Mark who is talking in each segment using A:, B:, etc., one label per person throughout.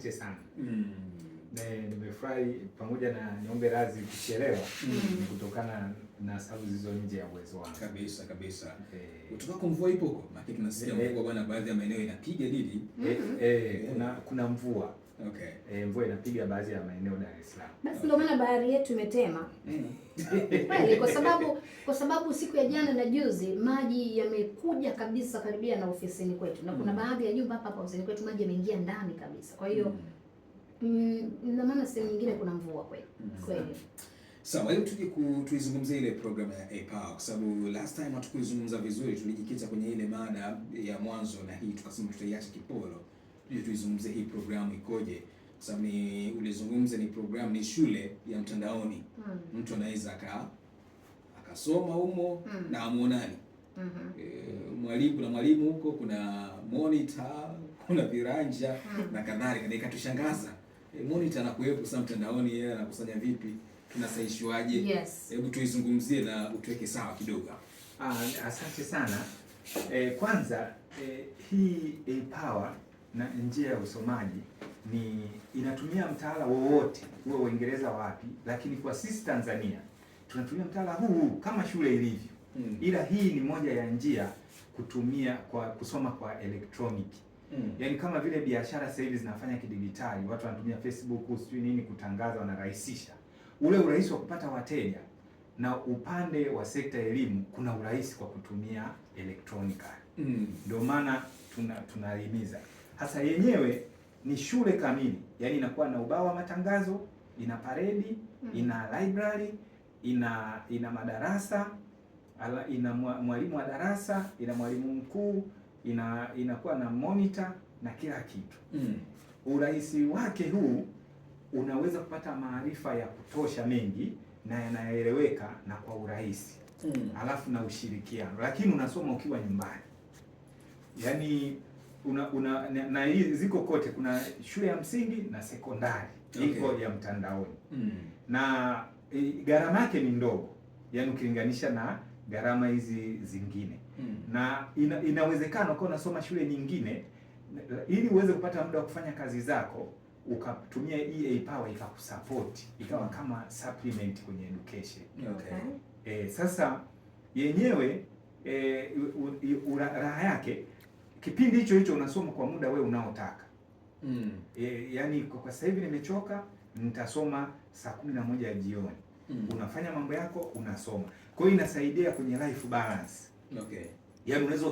A: Asante sana. Nimefurahi, pamoja na niombe radhi kuchelewa kutokana na sababu zilizo nje ya uwezo wangu.
B: Kabisa. Utokako mvua ipo huko? Maana tunasikia mvua bwana, baadhi ya maeneo inapiga didi.
A: Kuna mvua.
B: Okay.
A: Mvua inapiga baadhi ya maeneo Dar es Salaam.
C: Basi ndio maana bahari yetu imetema. Kweli, kwa sababu siku ya jana na juzi maji yamekuja kabisa karibia na ofisini kwetu. Na kuna baadhi ya nyumba hapa ofisini kwetu maji yameingia ndani kabisa. Kwa hiyo na maana sehemu nyingine kuna mvua kweli.
B: Sawa, leo tuje tuizungumzie ile program ya A-Power kwa sababu last time hatukuizungumza vizuri, tulijikita kwenye ile mada ya mwanzo na hii tukasema tutaiacha kipolo. Tuje tuizungumzie hii program ikoje. Kwa sababu ulizungumza ni program, ni shule ya mtandaoni. Mtu anaweza akasoma humo na amuonani. Mwalimu huko, kuna monitor, kuna viranja na kadhalika. Na ikatushangaza. Monitor anakuwepo sasa mtandaoni, yeye anakusanya vipi? Tunasaishwaje?
C: Yes.
B: Hebu tuizungumzie na utuweke sawa kidogo.
A: Asante sana. Kwanza hii A-Power na njia ya usomaji inatumia mtaala wowote uwe Uingereza wapi, lakini kwa sisi Tanzania tunatumia mtaala huu kama shule ilivyo. Ila hii ni moja ya njia kutumia kwa kusoma kwa electronic. Yaani kama vile biashara sasa hivi zinafanya kidigitali, watu wanatumia Facebook, sijui nini kutangaza, wanarahisisha. Ule urahisi wa kupata wateja, na upande wa sekta ya elimu kuna urahisi kwa kutumia electronically. Ndio maana tunahimiza. Hasa yenyewe ni shule kamili, yaani inakuwa na ubao wa matangazo, ina paredi, ina library, ina madarasa, ina mwalimu wa darasa, ina mwalimu mkuu, inakuwa na monitor na kila kitu. Urahisi wake huu, unaweza kupata maarifa ya kutosha mengi na yanaeleweka na kwa urahisi. Alafu na ushirikiano, lakini unasoma ukiwa nyumbani. Yaani na hii ziko kote, kuna shule ya msingi na sekondari iko ya mtandaoni. Na gharama yake ni ndogo, yaani ukilinganisha na gharama hizi zingine. Na inawezekana ukawa unasoma shule nyingine, ili uweze kupata muda wa kufanya kazi zako, ukatumia A-Power ikakusupport, ikawa kama supplement kwenye education. Sasa yenyewe raha yake, kipindi hicho unasoma kwa muda wewe unaotaka. Yaani kwa sasa hivi nimechoka, nitasoma saa 11 ya jioni. Unafanya mambo yako, unasoma. Kwa hiyo inasaidia kwenye life balance. Yaani unaweza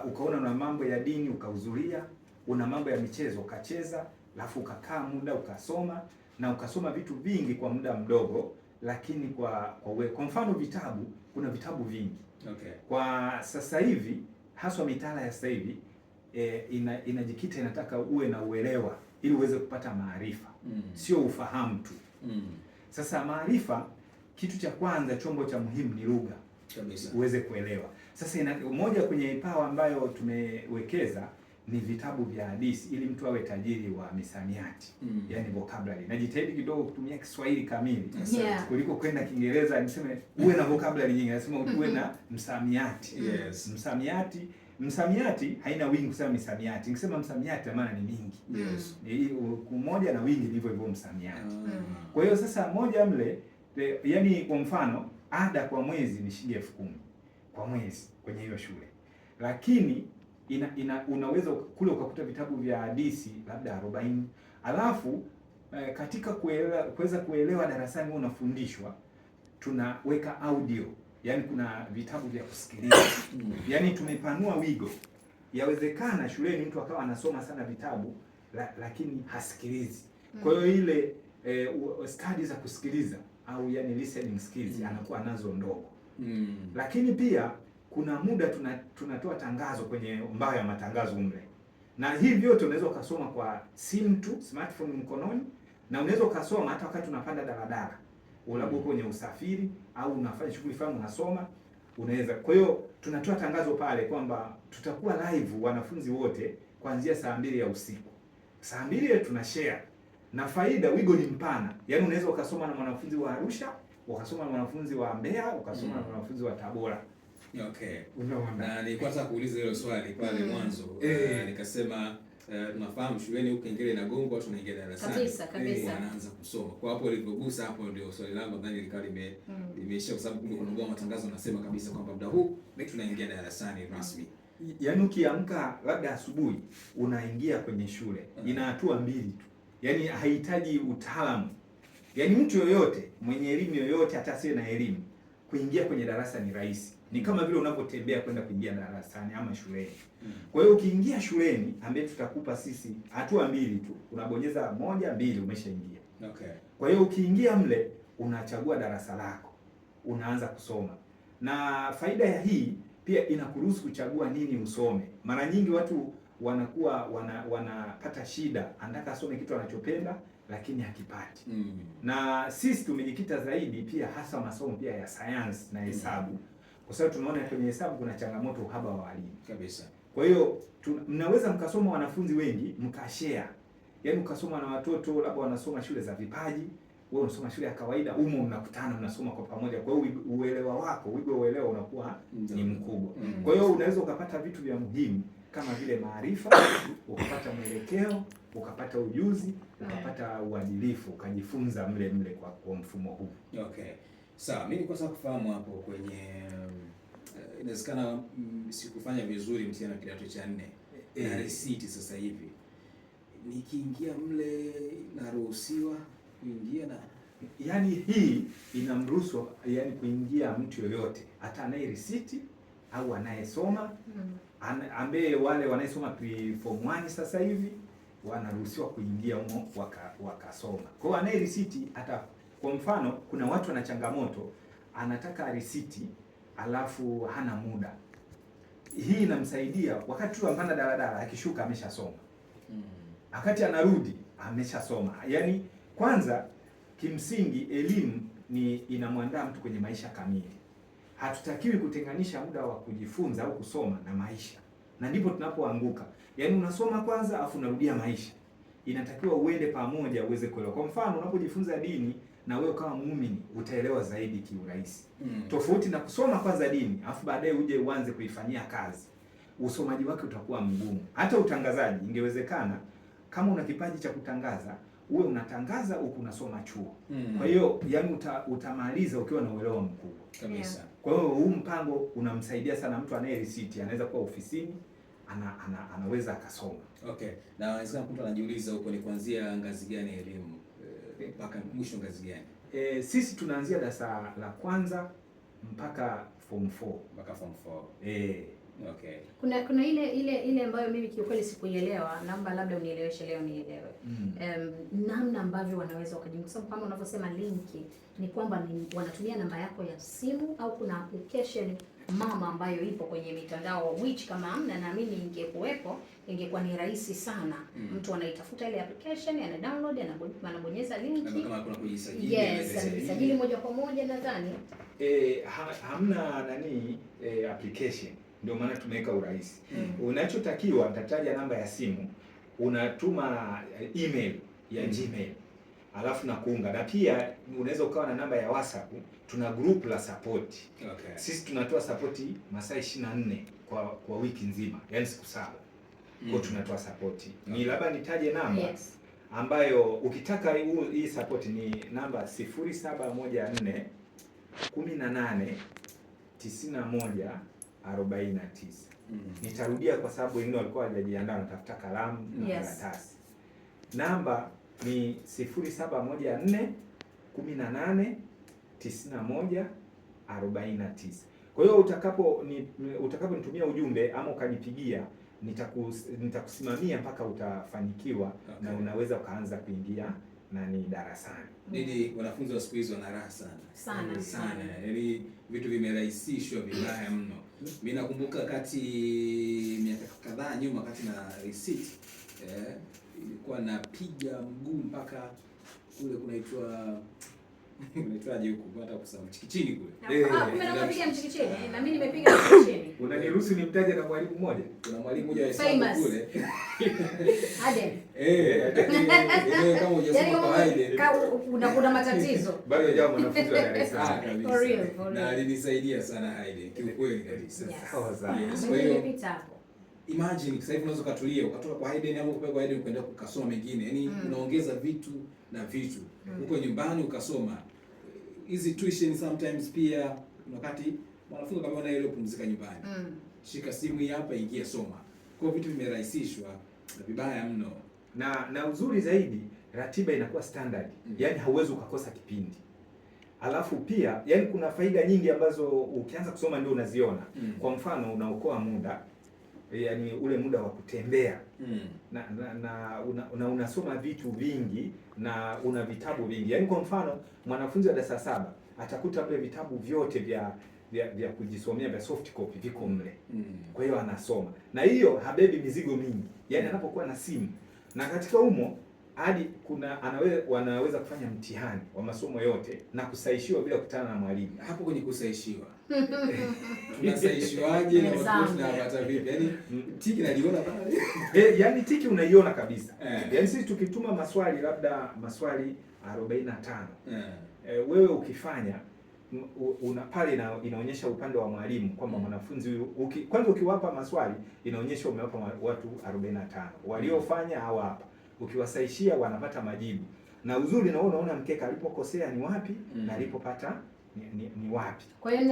A: ukaona na mambo ya dini ukahudhuria, una mambo ya michezo ukacheza, alafu ukakaa muda ukasoma, na ukasoma vitu vingi kwa muda mdogo, lakini kwa mfano vitabu, kuna vitabu vingi. Kwa sasa hivi, haswa mitaala ya sasa hivi inajikita, inataka uwe na uelewa ili uweze kupata maarifa, sio ufahamu tu. Sasa maarifa, kitu cha kwanza, chombo cha muhimu ni lugha. Uweze kuelewa. Sasa moja kwenye A-Power ambayo tumewekeza ni vitabu vya hadithi, ili mtu awe tajiri wa misamiati, yani vocabulary. Najitahidi kidogo kutumia Kiswahili kamili kuliko kwenda Kiingereza niseme uwe na vocabulary nyingi, nasema uwe na msamiati. Msamiati haina wingi kusema misamiati. Nikisema msamiati maana ni mingi. Kumoja na wingi ndivyo hivyo msamiati. Kwa hiyo sasa moja mle, yani kwa mfano ada kwa mwezi ni shilingi 10,000 kwa mwezi kwenye hiyo shule. Lakini unaweza kule ukakuta vitabu vya hadithi labda 40. Alafu katika kuweza kuelewa darasani wewe unafundishwa, tunaweka audio. Yaani kuna vitabu vya kusikiliza. Yaani tumepanua wigo. Yawezekana shuleni mtu akawa anasoma sana vitabu lakini hasikilizi. Kwa hiyo ile study za kusikiliza au yani listening skills anakuwa nazo ndogo. Lakini pia kuna muda tunatoa tangazo kwenye mbao ya matangazo mle. Na hivi vyote unaweza ukasoma kwa simu tu, smartphone mkononi, na unaweza ukasoma hata wakati unapanda daladala. Labda kwenye usafiri au unafanya shughuli fulani unasoma, unaweza. Kwa hiyo tunatoa tangazo pale kwamba tutakuwa live wanafunzi wote kuanzia saa 2 ya usiku. Saa 2 tuna share. Na faida, wigo ni mpana. Yaani unaweza ukasoma na mwanafunzi wa Arusha, ukasoma na mwanafunzi wa Mbeya, ukasoma na mwanafunzi wa Tabora.
B: Na nilikuwa nataka kuuliza hilo swali pale mwanzo. Nikasema tunafahamu shuleni huko kengele na gongo watu wanaingia darasani.
C: Kabisa.
B: Wanaanza kusoma. Kwa hapo ulivyogusa hapo ndio swali langu nadhani likawa limeisha kwa sababu kumbe kuna mgao matangazo unasema kabisa kwamba muda huu tunaingia darasani rasmi.
A: Yaani ukiamka labda asubuhi unaingia kwenye shule. Ina hatua mbili tu. Yaani haihitaji utaalamu. Yaani mtu yoyote mwenye elimu yoyote hata asiye na elimu kuingia kwenye darasa ni rahisi. Ni kama vile unapotembea kwenda kuingia darasani ama shuleni. Kwa hiyo ukiingia shuleni ambaye tutakupa sisi hatua mbili tu. Unabonyeza 1, 2 umeshaingia.
B: Okay.
A: Kwa hiyo ukiingia mle unachagua darasa lako. Unaanza kusoma. Na faida ya hii pia inakuruhusu kuchagua nini usome. Mara nyingi watu wanakuwa wanapata shida, anataka asome kitu anachopenda lakini hakipati. Na sisi tumejikita zaidi pia hasa masomo pia ya sayansi na hesabu. Kwa sababu tunaona kwenye hesabu kuna changamoto uhaba wa walimu.
B: Kabisa.
A: Kwa hiyo mnaweza mkasoma wanafunzi wengi mkashare. Yaani ukasoma na watoto labda wanasoma shule za vipaji, wewe unasoma shule ya kawaida, mnakutana mnasoma kwa pamoja. Kwa hiyo uelewa wako, uelewa unakuwa ni mkubwa. Kwa hiyo unaweza ukapata vitu vya muhimu kama vile maarifa, ukapata mwelekeo, ukapata ujuzi, ukapata uadilifu, ukajifunza mle kwa mfumo huu.
B: Okay. Sawa, mimi nilikuwa sasa kufahamu hapo kwenye inawezekana sikufanya vizuri mtihani wa kidato cha 4 na risiti sasa hivi. Nikiingia mle naruhusiwa kuingia na
A: yaani hii inamruhusu yani kuingia mtu yoyote hata anaye risiti au anayesoma ambaye wale wanayesoma form 1 sasa hivi wanaruhusiwa kuingia humo wakasoma. Kwa hiyo anaye risiti hata kwa mfano kuna watu wana changamoto anataka risiti alafu hana muda. Hii inamsaidia wakati tu ampanda daladala akishuka ameshasoma. Wakati anarudi ameshasoma. Yaani kwanza kimsingi elimu inamwandaa mtu kwenye maisha kamili. Hatutakiwi kutenganisha muda wa kujifunza au kusoma na maisha. Na ndipo tunapoanguka. Yaani unasoma kwanza afu unarudia maisha. Inatakiwa uende pamoja uweze kuelewa. Kwa mfano unapojifunza dini na wewe kama muumini utaelewa zaidi kiurahisi. Tofauti na kusoma kwanza dini afu baadaye uje uanze kuifanyia kazi. Usomaji wake utakuwa mgumu. Hata utangazaji ingewezekana kama una kipaji cha kutangaza uwe unatangaza huku unasoma chuo. Kwa hiyo yani utamaliza ukiwa na uelewa mkubwa
B: kabisa.
A: Kwa hiyo huu mpango unamsaidia sana mtu anaye risiti, anaweza kuwa ofisini anaweza akasoma.
B: Okay. Na inawezekana mtu anajiuliza huko ni kuanzia ngazi gani ya elimu mpaka mwisho ngazi gani?
A: Sisi tunaanzia darasa la kwanza mpaka form 4.
B: Mpaka form 4. Okay.
C: Kuna ile ambayo mimi kiukweli sikuielewa, naomba labda unieleweshe leo nielewe. Namna ambavyo wanaweza wakajiunga, kwa sababu kama unavyosema linki ni kwamba wanatumia namba yako ya simu au kuna application mama ambayo ipo kwenye mitandao which kama amna na mimi ingekuwepo ingekuwa ni rahisi sana. Mtu anaitafuta ile application, ana download, anabonyeza linki.
B: Kama kuna kujisajili.
C: Yes, anajisajili moja kwa moja nadhani.
A: Hamna application. Ndio maana tumeweka urahisi. Unachotakiwa utataja namba ya simu, unatuma email ya Gmail. Alafu na kuunga. Na pia unaweza ukawa na namba ya WhatsApp, tuna group la support.
B: Okay.
A: Sisi tunatoa support masaa 24 kwa wiki nzima, yani siku 7. Kwa tunatoa support. Ni labda nitaje namba ambayo ukitaka hii support ni namba 0714 18 91 49. Nitarudia kwa sababu wengine walikuwa hawajajiandaa natafuta kalamu na karatasi. Namba ni 0714 18 91 49. Kwa hiyo utakaponitumia ujumbe ama ukanipigia nitakusimamia mpaka utafanikiwa. Okay. Na unaweza ukaanza kuingia darasani.
B: Nini wanafunzi wa siku hizo wana raha sana. Yaani vitu vimerahisishwa vibaya mno. Mimi nakumbuka miaka kadhaa nyuma wakati na receipt ilikuwa napiga mguu mpaka kule unaitwaje huko hata kusema Mchikichini kule.
C: Kumbe napiga Mchikichini na mimi nimepiga Mchikichini.
A: Unaniruhusu nimtaje na mwalimu mmoja?
B: Kuna mwalimu mmoja wa hesabu kule.
C: Aden.
B: Kama hujasoma kwa Aden.
C: Una matatizo.
A: Bado hajao mwanafunzi wa Dar es Salaam.
C: For real.
B: Na alinisaidia sana Aden kiukweli kabisa.
A: Sawa.
C: Kwa hiyo nimepita hapo.
B: imagine sasa hivi unaweza kutulia ukatoka kwa Hayden au kwa Hayden kwenda ukasoma mengine. Yaani unaongeza vitu na vitu. Uko nyumbani ukasoma. Hizi tuition sometimes pia wakati mwanafunzi kama ana ile kupumzika nyumbani. Shika simu hii hapa, ingia soma. Kwa vitu vimerahisishwa na vibaya mno.
A: Na uzuri zaidi ratiba inakuwa standard. Yaani hauwezi ukakosa kipindi. Alafu pia yani kuna faida nyingi ambazo ukianza kusoma ndio unaziona. Kwa mfano unaokoa muda, yani ule muda wa kutembea. Na unasoma vitu vingi na una vitabu vingi. Yani kwa mfano mwanafunzi wa darasa 7 atakuta vile vitabu vyote vya kujisomea vya soft copy viko mle. Kwa hiyo anasoma. Na hiyo habebi mizigo mingi. Yani anapokuwa na simu. Na katika humo hadi wanaweza kufanya mtihani wa masomo yote na kusahishiwa bila kukutana na mwalimu.
B: Hapo kwenye kusahishiwa. Tunasahishiwaje na watu tunapata vipi? Yaani tiki naliona pale.
A: Yaani tiki unaiona kabisa. Yaani sisi tukituma maswali labda maswali 45. Wewe ukifanya pale inaonyesha upande wa mwalimu kwamba mwanafunzi huyu kwanza ukiwapa maswali inaonyesha umewapa watu 45. Waliofanya au hapa. Ukiwasaishia wanapata majibu. Na uzuri unaona mkeka alipokosea ni wapi na alipopata ni wapi.
C: Kwa hiyo